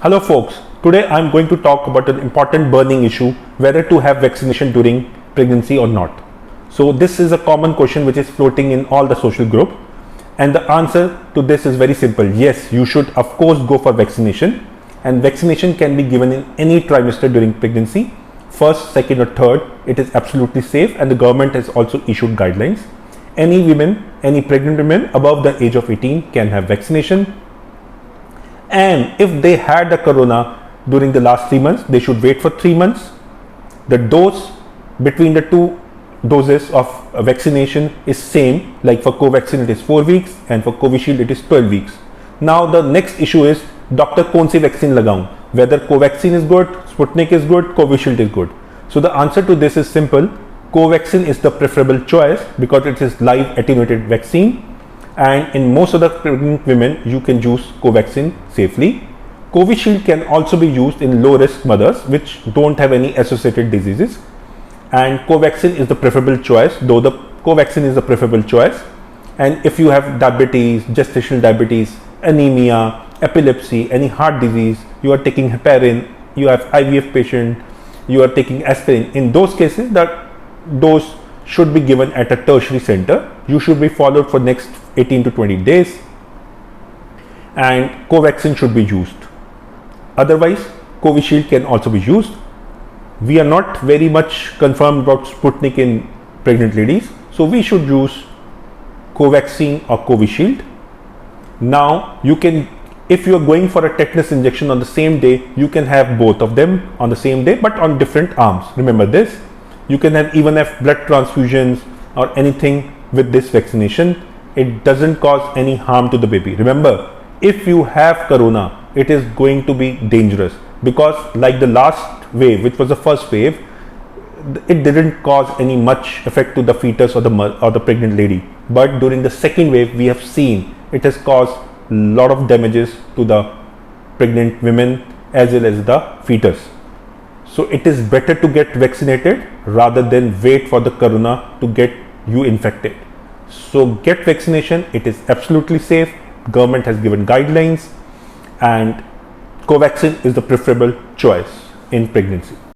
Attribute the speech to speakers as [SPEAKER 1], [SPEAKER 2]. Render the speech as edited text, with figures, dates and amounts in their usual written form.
[SPEAKER 1] Hello folks, today I am going to talk about an important burning issue, whether to have vaccination during pregnancy or not. So this is a common question which is floating in all the social group, and the answer to this is very simple. Yes, you should of course go for vaccination, and vaccination can be given in any trimester during pregnancy, first, second or third. It is absolutely safe, and the government has also issued guidelines. Any women, any pregnant women above the age of 18 can have vaccination. And if they had the corona during the last 3 months, they should wait for 3 months. The dose between the two doses of vaccination is same, like for Covaxin it is 4 weeks and for Covishield it is 12 weeks. Now the next issue is, doctor kaun si vaccine lagaun, whether Covaxin is good, Sputnik is good, Covishield is good. So the answer to this is simple. Covaxin is the preferable choice because it is live attenuated vaccine, and in most of the pregnant women you can use Covaxin safely. Covishield can also be used in low risk mothers which don't have any associated diseases, and Covaxin is the preferable choice, though the Covaxin is the preferable choice. And if you have diabetes, gestational diabetes, anemia, epilepsy, any heart disease, you are taking heparin, you have IVF patient, you are taking aspirin, in those cases that dose should be given at a tertiary center. You should be followed for next 18 to 20 days, and Covaxin should be used. Otherwise, Covishield can also be used. We are not very much confirmed about Sputnik in pregnant ladies, so we should use Covaxin or Covishield. Now you can, if you are going for a tetanus injection on the same day, you can have both of them on the same day but on different arms. Remember this. You can have even have blood transfusions or anything with this vaccination. It doesn't cause any harm to the baby. Remember, if you have corona, it is going to be dangerous, because like the last wave, which was the first wave, it didn't cause any much effect to the fetus or the pregnant lady. But during the second wave, we have seen it has caused a lot of damages to the pregnant women as well as the fetus. So it is better to get vaccinated rather than wait for the corona to get you infected. So get vaccination. It is absolutely safe. Government has given guidelines, and Covaxin is the preferable choice in pregnancy.